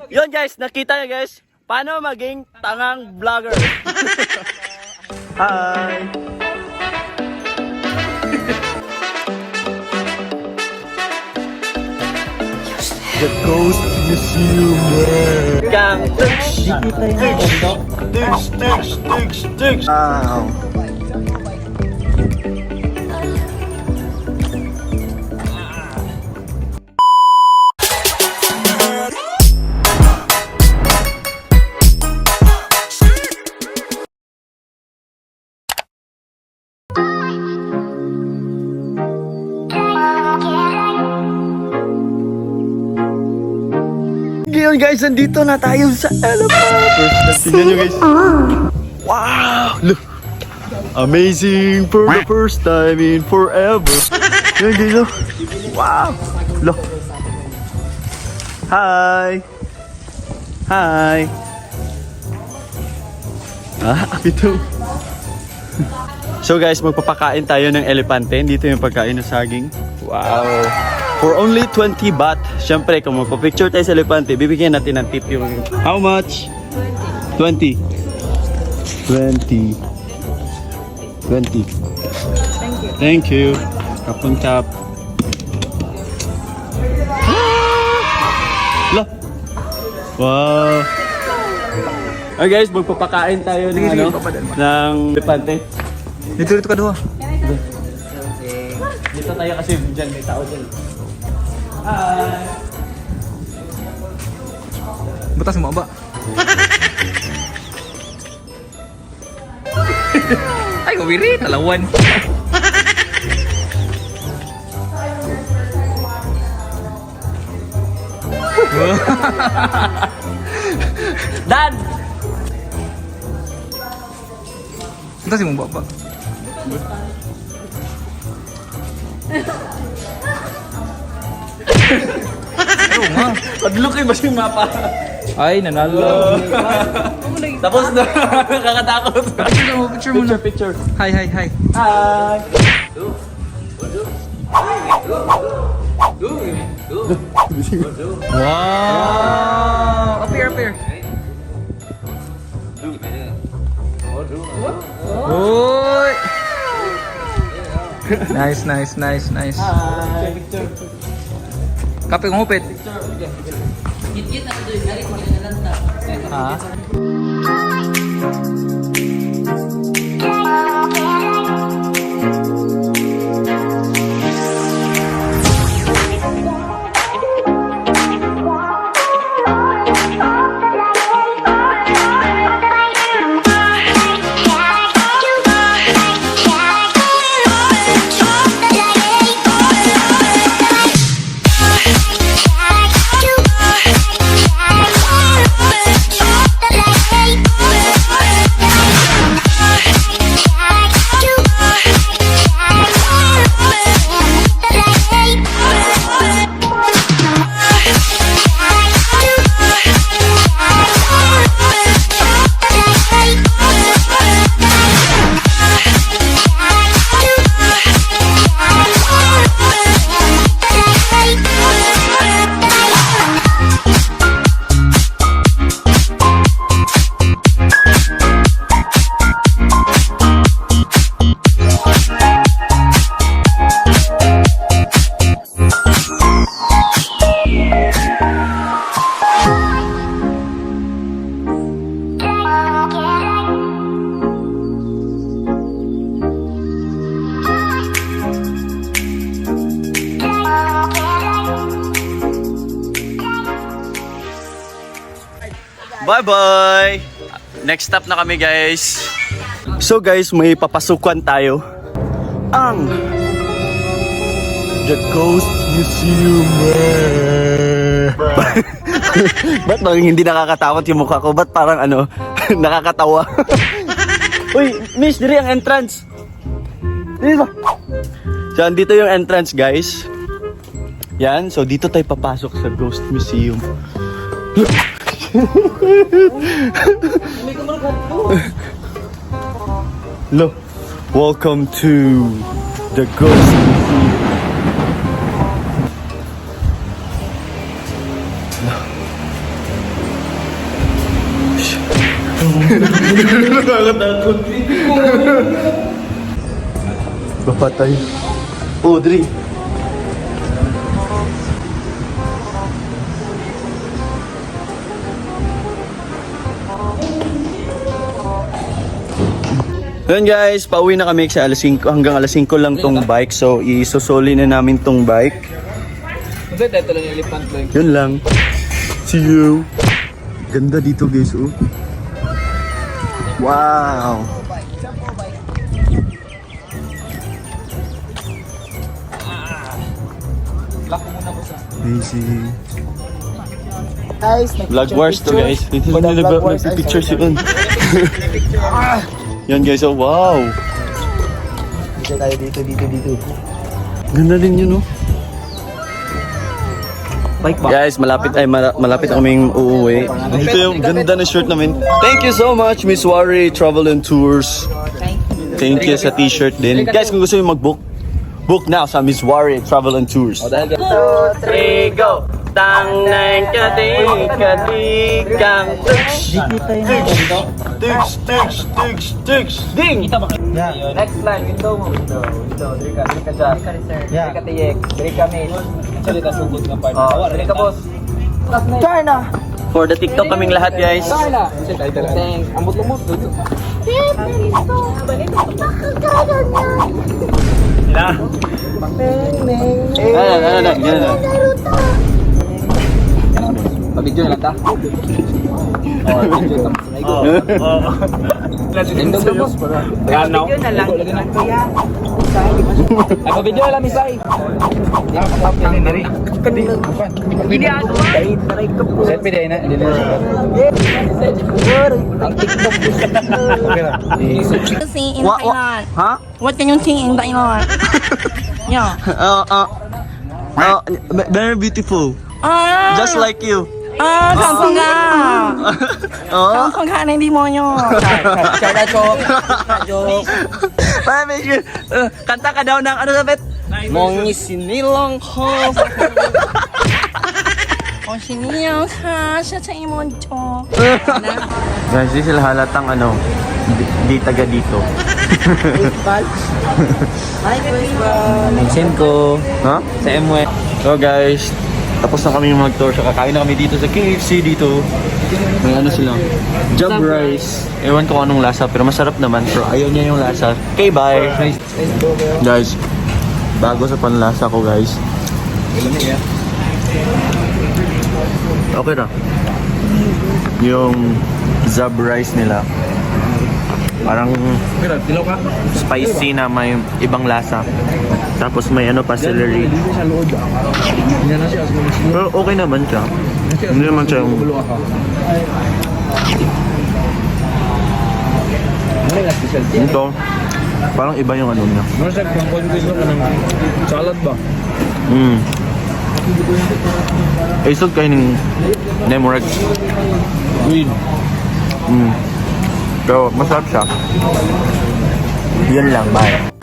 Yun guys, nakita nyo guys, paano maging tangang vlogger. Hi! The Ghost Museum. Kang tugs. Tugs. Wow. Ngayon guys, nandito na tayo sa elephant. Tingnan nyo guys. Wow! Look! Amazing for the first time in forever. Yan guys, oh. Wow! Look! Hi! Hi! Ito. So guys, magpapakain tayo ng elepante. Dito yung pagkain ng saging. Wow! For only 20 baht. Siyempre, kung magpa-picture tayo sa elepante, bibigyan natin ng tip yung... How much? 20. 20. 20. Thank you. Kapun kap. Lah. Wow. Okay guys, magpapakain tayo ng ano, ng elepante. Dito ka doon. Dito tayo kasi dyan may tao dyan. Hi! Butas mo ba? Ay, kawiri, talawan. Dan! Butas mo ba? Oo nga. Pag-look eh, basta yung mapa. Ay, nanalo. Tapos na. Kakatakot. Picture muna. Picture. Hi. Hi. Wow. Appear. Uy. Nice. Kape kong hupit. Ha? Bye-bye! Next stop na kami guys. So guys, may papasukan tayo. Ang The Ghost Museum. Ba't parang hindi nakakatakot yung mukha ko? Ba't parang ano, nakakatawa? Uy, miss, diri ang entrance. Dito. So, andito yung entrance guys. Yan, so dito tayo papasok sa Ghost Museum. Look, welcome to the Ghost Museum. Nakakatakot. Bapatay. Audrey. Yun guys, pauwi na kami sa alas 5. Hanggang alas 5 lang tong bike. So, isusuli na namin tong bike. Yun lang. See you. Ganda dito guys, oh. Wow. Amazing. Guys, Vlog wars to guys. Nagpipictures yun. Yan guys, oh wow. Dito tayo, dito. Ganda din yun, oh. Guys, malapit kaming uuwi. Ito yung ganda na shirt namin. Thank you so much, Miss Wari Travel and Tours. Thank you sa t-shirt din. Guys, kung gusto nyo mag-book, book now sa Miss Wari Travel and Tours. 2, 3, go! Tang nang katikang tuks! Tuks! Ding! Next line, window mo. Window. Diri ka dyan. Diri ka tiyek. Diri ka miss. Diri ka sugod ng part. Diri ka boss. Karna! For the TikTok kaming lahat, guys. Karna! Thanks. Ambot lumot. Ano. Pabidyo na lang ta. Pabidyo na lang. Ay, pabidyo na lang, Misay. Hindi ako. Set me day na. Ang TikTok. See in Thailand. Huh? What can you see in Thailand? Yeah. Very beautiful. Just like you. ขอบคุณค่ะ Oh. ขอบคุณค่ะในดีโมโย Chada joke. May sure. Kanta ka daw ng ano Japet? Mongi sinilong ko. O siniyo ka siya sa imonjo. Guys, di sila halatang ano, di taga dito. Hi, Baseball. Nag-send ko. Ha? Sa MW. So guys, tapos na kami mag-tour. So kakain na kami dito sa KFC dito. May ano sila, job rice. Ewan ko anong lasa pero masarap naman. Pero ayaw niya yung lasa. Okay, bye. Guys, bago sa panlasa ko guys. Okay na. Yung job rice nila. Parang spicy na may ibang lasa. Tapos may ano pa, celery. Pero okay naman siya. Hindi naman siya yung... Ito, parang iba yung ano niya. Salad ba? Isog kayo ng Nemorag. Pero masarap siya. Yan lang, bye.